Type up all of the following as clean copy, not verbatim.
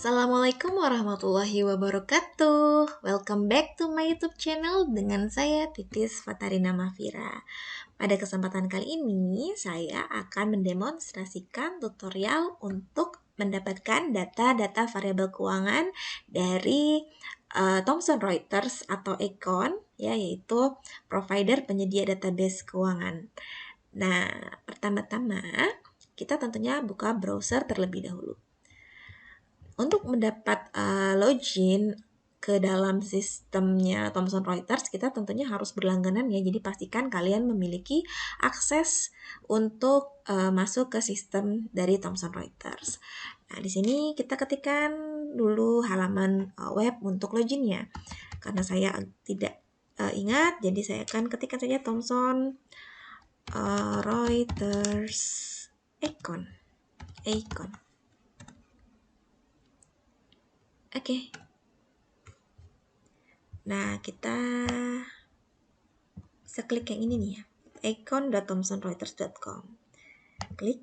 Assalamualaikum warahmatullahi wabarakatuh. Welcome back to my YouTube channel dengan saya Titis Fatarina Mafira. Pada kesempatan kali ini, saya akan mendemonstrasikan tutorial untuk mendapatkan data-data variabel keuangan dari Thomson Reuters atau Econ, yaitu provider penyedia database keuangan. Nah, pertama-tama kita tentunya buka browser terlebih dahulu. Untuk mendapat login ke dalam sistemnya Thomson Reuters, kita tentunya harus berlangganan ya. Jadi pastikan kalian memiliki akses untuk masuk ke sistem dari Thomson Reuters. Nah, di sini kita ketikkan dulu halaman web untuk loginnya. Karena saya tidak ingat, jadi saya akan ketikkan saja Thomson Reuters Econ. Oke. Nah, kita bisa klik yang ini nih ya, econ.thomsonreuters.com. Klik.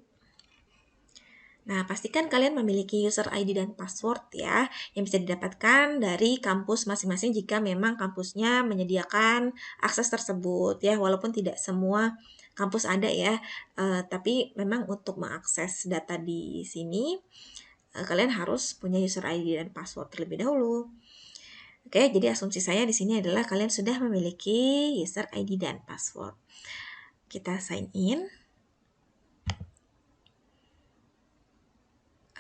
Nah, pastikan kalian memiliki user ID dan password ya, yang bisa didapatkan dari kampus masing-masing jika memang kampusnya menyediakan akses tersebut ya, walaupun tidak semua kampus ada ya, tapi memang untuk mengakses data di sini, kalian harus punya user ID dan password terlebih dahulu. Oke, jadi asumsi saya di sini adalah kalian sudah memiliki user ID dan password. Kita sign in.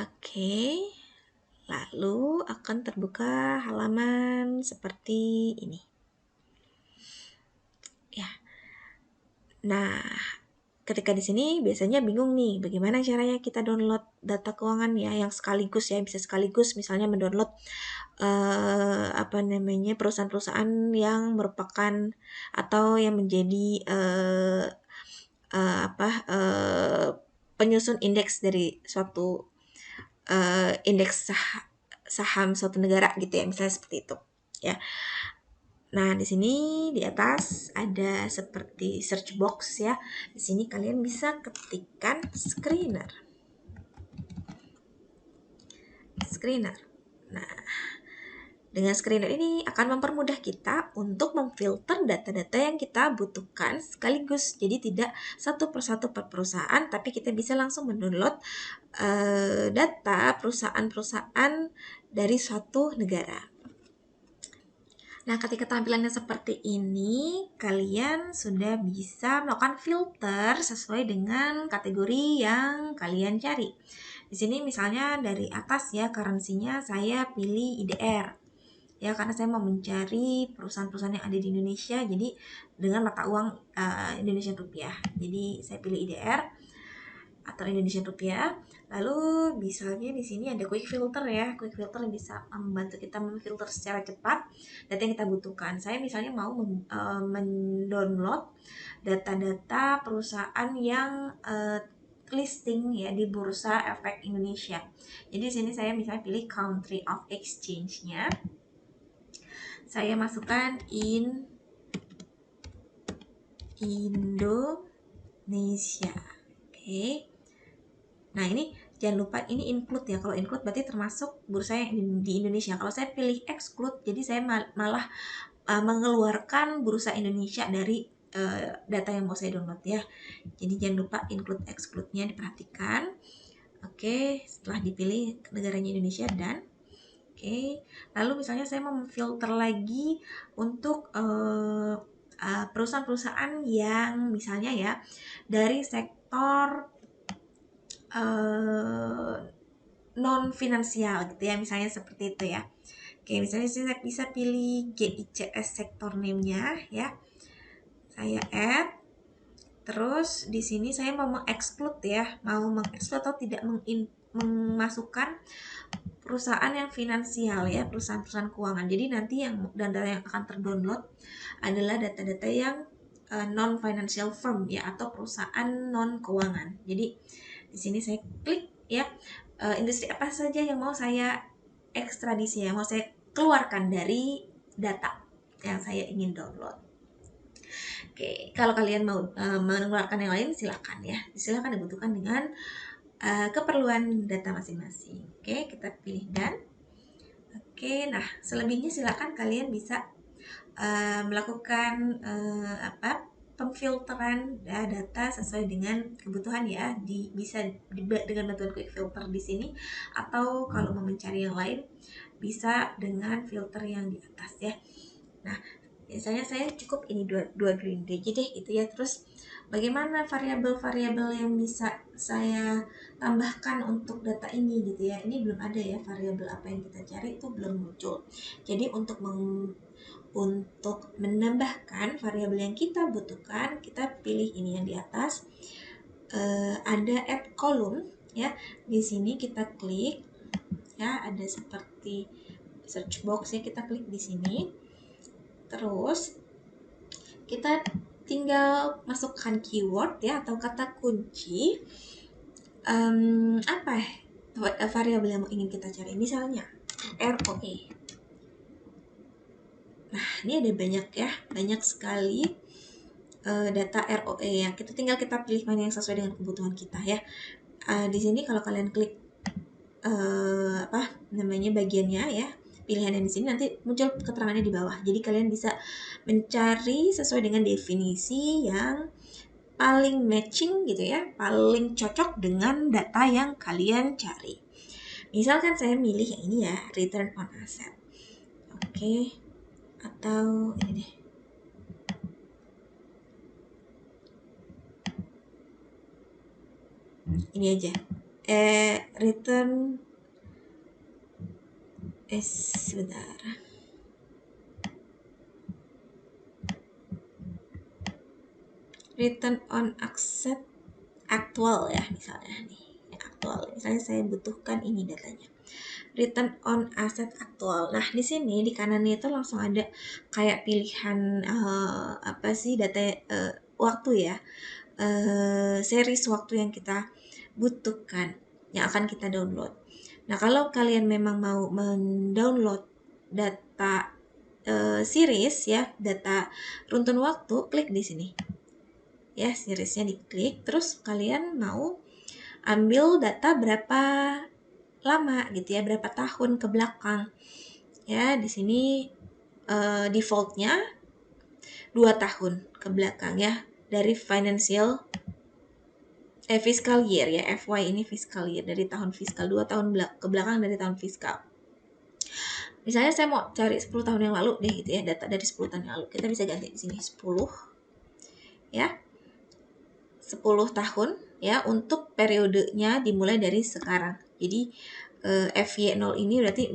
Oke, lalu akan terbuka halaman seperti ini. Ya. Nah, ketika di sini biasanya bingung nih, bagaimana caranya kita download data keuangan ya, yang sekaligus ya, bisa sekaligus misalnya mendownload perusahaan-perusahaan yang merupakan atau yang menjadi penyusun indeks dari suatu indeks saham suatu negara gitu ya, misalnya seperti itu ya. Nah, di sini di atas ada seperti search box ya. Di sini kalian bisa ketikkan screener. Nah, dengan screener ini akan mempermudah kita untuk memfilter data-data yang kita butuhkan sekaligus. Jadi tidak satu persatu per perusahaan, tapi kita bisa langsung mendownload data perusahaan-perusahaan dari suatu negara. Nah, ketika tampilannya seperti ini, kalian sudah bisa melakukan filter sesuai dengan kategori yang kalian cari. Di sini misalnya dari atas ya, currency-nya saya pilih IDR. Ya, karena saya mau mencari perusahaan-perusahaan yang ada di Indonesia, jadi dengan mata uang Indonesian rupiah. Jadi saya pilih IDR atau Indonesian rupiah. Lalu misalnya di sini ada quick filter ya. Quick filter yang bisa membantu kita memfilter secara cepat data yang kita butuhkan. Saya misalnya mau mendownload data-data perusahaan yang listing ya di Bursa Efek Indonesia. Jadi di sini saya misalnya pilih country of exchange-nya. Saya masukkan Indonesia. Oke. Nah, ini jangan lupa ini include ya. Kalau include berarti termasuk bursa yang di Indonesia. Kalau saya pilih exclude, jadi saya malah mengeluarkan bursa Indonesia dari data yang mau saya download ya. Jadi jangan lupa include exclude-nya diperhatikan. Oke, setelah dipilih negaranya Indonesia dan oke. Lalu misalnya saya mau memfilter lagi untuk perusahaan-perusahaan yang misalnya ya dari sektor non finansial gitu ya, misalnya seperti itu ya. Oke, misalnya saya bisa pilih GICS sektor name-nya ya. Saya add. Terus di sini saya mau mengexclude ya, mau mengexclude atau tidak memasukkan perusahaan yang finansial ya, perusahaan-perusahaan keuangan. Jadi nanti yang data yang akan terdownload adalah data-data yang non financial firm ya, atau perusahaan non keuangan. Jadi di sini saya klik ya, industri apa saja yang mau saya ekstradisi, yang mau saya keluarkan dari data yang saya ingin download. Oke, kalau kalian mau mengeluarkan yang lain silakan ya, silakan dibutuhkan dengan keperluan data masing-masing. Oke, kita pilih dan Oke, nah selebihnya silakan kalian bisa melakukan pemfilteran data sesuai dengan kebutuhan ya. Bisa dengan bantuan quick filter di sini, atau kalau mau mencari yang lain bisa dengan filter yang di atas ya. Nah, misalnya saya cukup ini dua green day aja deh gitu ya. Terus bagaimana variabel-variabel yang bisa saya tambahkan untuk data ini gitu ya. Ini belum ada ya, variabel apa yang kita cari itu belum muncul. Jadi untuk menambahkan variabel yang kita butuhkan, kita pilih ini yang di atas. Ada add column ya. Di sini kita klik ya, ada seperti search box ya, kita klik di sini. Terus kita tinggal masukkan keyword ya, atau kata kunci apa variabel yang ingin kita cari, misalnya ROE. Nah, ini ada banyak sekali data ROE yang tinggal kita pilih mana yang sesuai dengan kebutuhan kita ya. Di sini kalau kalian klik bagiannya ya, pilihan yang di sini, nanti muncul keterangannya di bawah. Jadi kalian bisa mencari sesuai dengan definisi yang paling matching gitu ya, paling cocok dengan data yang kalian cari. Misalkan saya milih yang ini ya, return on asset. Oke. Atau ini deh. Ini aja. Sebentar. Return on asset aktual ya, misalnya nih. Aktual. Misalnya saya butuhkan ini datanya. Return on asset aktual. Nah, di sini di kanannya itu langsung ada kayak pilihan data waktu ya. Series waktu yang kita butuhkan yang akan kita download. Nah, kalau kalian memang mau mendownload data series ya, data runtun waktu, klik di sini. Ya, seriesnya diklik, terus kalian mau ambil data berapa lama gitu ya, berapa tahun ke belakang. Ya, di sini defaultnya 2 tahun ke belakang ya, dari fiscal year ya, FY ini fiscal year, dari tahun fiskal, 2 tahun ke belakang dari tahun fiskal. Misalnya saya mau cari 10 tahun yang lalu deh gitu ya, data dari 10 tahun yang lalu. Kita bisa ganti di sini 10 ya. 10 tahun ya, untuk periodenya dimulai dari sekarang. Jadi FY0 ini berarti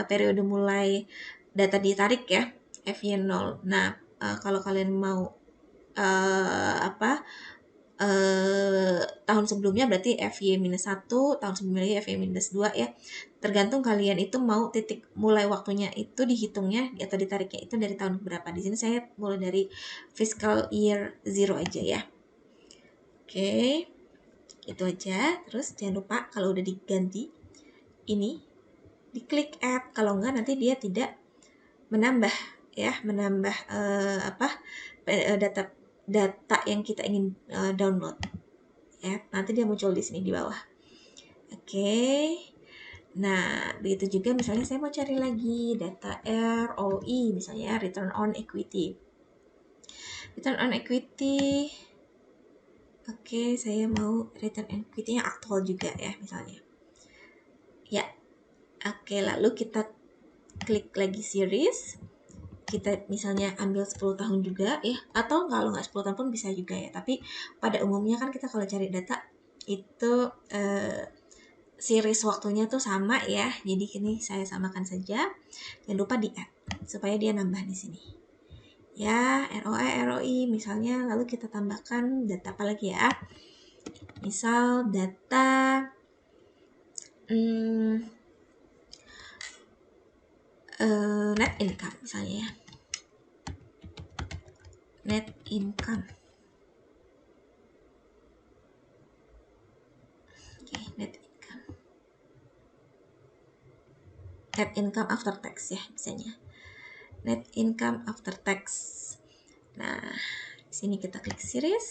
periode mulai data ditarik ya, FY0. Nah, kalau kalian mau tahun sebelumnya berarti FY-1, tahun sebelumnya FY-2 ya. Tergantung kalian itu mau titik mulai waktunya itu dihitungnya atau ditariknya itu dari tahun berapa. Di sini saya mulai dari fiscal year 0 aja ya. Oke. Itu aja. Terus jangan lupa kalau udah diganti ini diklik add, kalau enggak nanti dia tidak menambah data yang kita ingin download ya, nanti dia muncul di sini di bawah. Oke. Nah, begitu juga misalnya saya mau cari lagi data ROE, misalnya return on equity. Return on equity. Oke, saya mau return on equity yang aktual juga ya, misalnya. Ya. Oke, lalu kita klik lagi series. Kita misalnya ambil 10 tahun juga ya, atau kalau nggak 10 tahun pun bisa juga ya, tapi pada umumnya kan kita kalau cari data itu series waktunya tuh sama ya, jadi ini saya samakan saja. Jangan lupa di add supaya dia nambah di sini ya, ROE, ROI misalnya. Lalu kita tambahkan data apa lagi ya, misal data net income misalnya ya, net income. Oke, net income after tax ya, misalnya net income after tax. Nah, di sini kita klik series,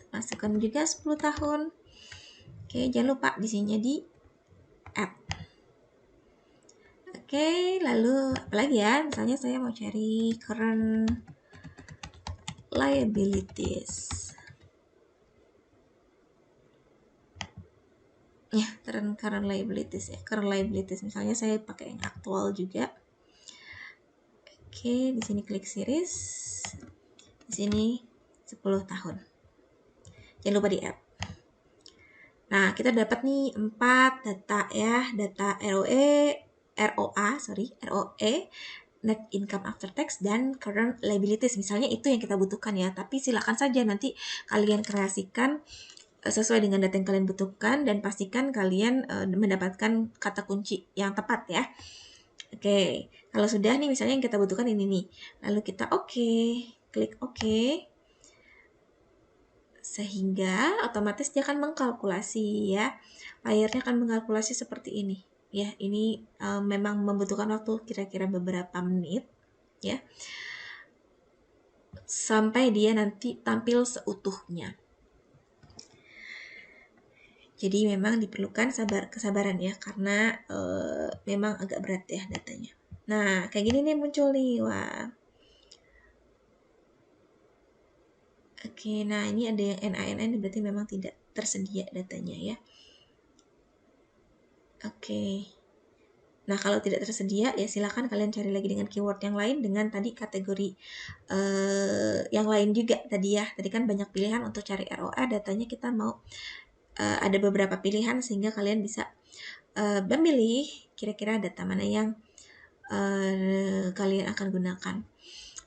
masukkan juga 10 tahun. Oke, jangan lupa di sini di add. Oke, lalu apalagi ya? Misalnya saya mau cari current liabilities. Ya, current liabilities ya. Current liabilities misalnya saya pakai yang aktual juga. Oke, di sini klik series. Di sini 10 tahun. Jangan lupa di add. Nah, kita dapat nih 4 data ya, data ROE, net income after tax, dan current liabilities. Misalnya itu yang kita butuhkan ya, tapi silakan saja nanti kalian kreasikan sesuai dengan data yang kalian butuhkan dan pastikan kalian mendapatkan kata kunci yang tepat ya. Oke, kalau sudah nih misalnya yang kita butuhkan ini nih, lalu kita klik OK, sehingga otomatis dia akan mengkalkulasi ya. Layarnya akan mengkalkulasi seperti ini. Ya, ini memang membutuhkan waktu kira-kira beberapa menit ya, sampai dia nanti tampil seutuhnya. Jadi memang diperlukan kesabaran ya, karena memang agak berat ya datanya. Nah, kayak gini nih muncul nih, wah. Oke, nah ini ada yang NaNN, berarti memang tidak tersedia datanya ya. Oke. Nah, kalau tidak tersedia ya silakan kalian cari lagi dengan keyword yang lain dengan tadi kategori yang lain juga tadi ya. Tadi kan banyak pilihan untuk cari ROA, datanya kita mau ada beberapa pilihan sehingga kalian bisa memilih kira-kira data mana yang kalian akan gunakan.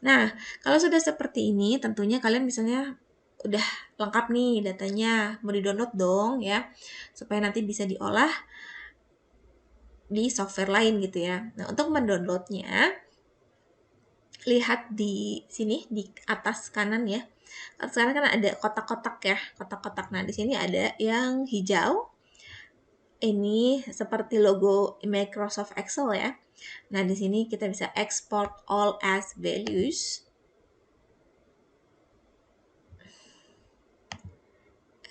Nah, kalau sudah seperti ini, tentunya kalian misalnya udah lengkap nih datanya, mau di-download dong ya, supaya nanti bisa diolah di software lain gitu ya. Nah, untuk mendownloadnya, lihat di sini di atas kanan ya. Atas kanan kan ada kotak-kotak ya, kotak-kotak. Nah, di sini ada yang hijau. Ini seperti logo Microsoft Excel ya. Nah, di sini kita bisa export all as values.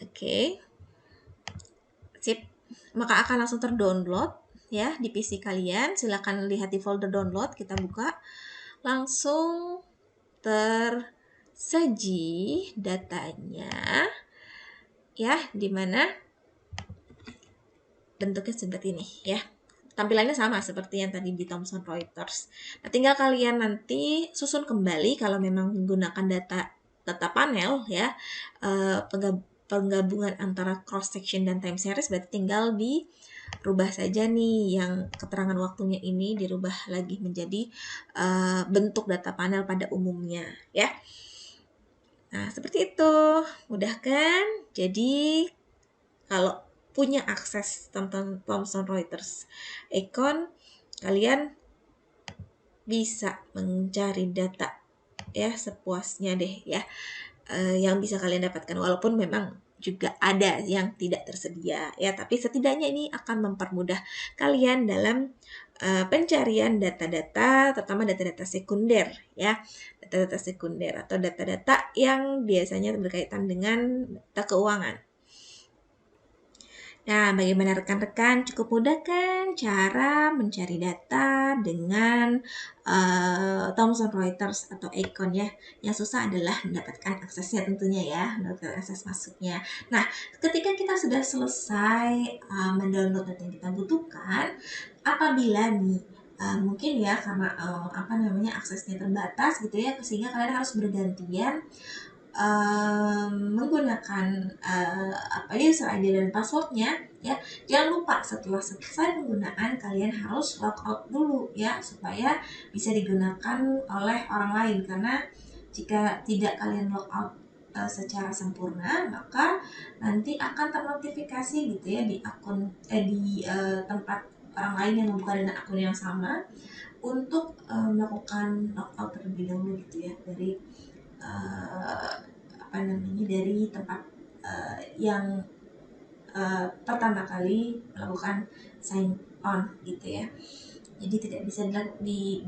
Oke. Sip. Maka akan langsung terdownload ya di PC kalian. Silakan lihat di folder download, kita buka. Langsung tersaji datanya ya, dimana bentuknya seperti ini ya. Tampilannya sama seperti yang tadi di Thomson Reuters. Nah, tinggal kalian nanti susun kembali kalau memang menggunakan data panel ya, penggabungan antara cross section dan time series, berarti tinggal dirubah saja nih yang keterangan waktunya ini dirubah lagi menjadi bentuk data panel pada umumnya ya. Nah, seperti itu. Mudah kan? Jadi kalau punya akses Thomson Reuters Econ, kalian bisa mencari data ya sepuasnya deh ya, yang bisa kalian dapatkan, walaupun memang juga ada yang tidak tersedia ya, tapi setidaknya ini akan mempermudah kalian dalam pencarian data-data, terutama data-data sekunder ya, data-data sekunder atau data-data yang biasanya berkaitan dengan data keuangan. Nah, bagaimana rekan-rekan? Cukup mudah kan cara mencari data dengan Thomson Reuters atau Econ ya. Yang susah adalah mendapatkan aksesnya tentunya ya, mendapatkan akses masuknya. Nah, ketika kita sudah selesai mendownload data yang kita butuhkan, apabila nih mungkin ya karena aksesnya terbatas gitu ya, sehingga kalian harus bergantian menggunakan user ID dan passwordnya ya. Jangan lupa setelah selesai penggunaan kalian harus logout dulu ya, supaya bisa digunakan oleh orang lain, karena jika tidak kalian logout secara sempurna, maka nanti akan ternotifikasi gitu ya di akun di tempat orang lain yang membuka dengan akun yang sama untuk melakukan logout terlebih dahulu gitu ya dari dari tempat yang pertama kali melakukan sign on gitu ya. Jadi tidak bisa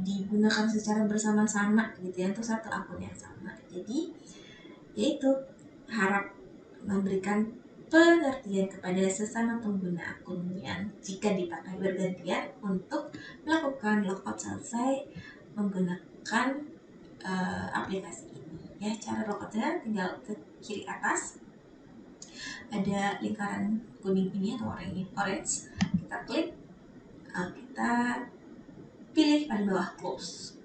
digunakan secara bersama-sama gitu ya untuk satu akun yang sama. Jadi yaitu harap memberikan pengertian kepada sesama pengguna akun yang jika dipakai bergantian untuk melakukan logout selesai menggunakan aplikasi ini. Ya, cara logoutnya tinggal ke kiri atas ada lingkaran kuning ini atau orange, kita klik, kita pilih pada bawah close.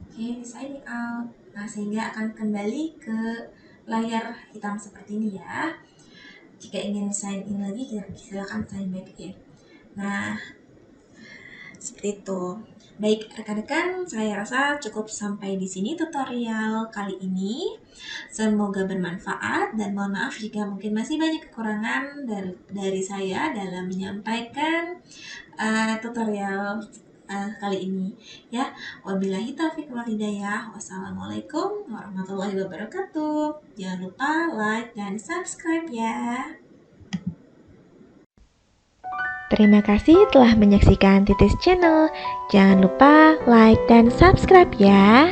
Oke, signing out. Nah, sehingga akan kembali ke layar hitam seperti ini ya. Jika ingin sign in lagi, silakan sign back in. Nah, seperti itu. Baik rekan-rekan, saya rasa cukup sampai di sini tutorial kali ini. Semoga bermanfaat dan mohon maaf jika mungkin masih banyak kekurangan dari saya dalam menyampaikan tutorial kali ini ya. Wabillahi taufiq wal hidayah. Wassalamualaikum warahmatullahi wabarakatuh. Jangan lupa like dan subscribe ya. Terima kasih telah menyaksikan Titis Channel. Jangan lupa like dan subscribe ya.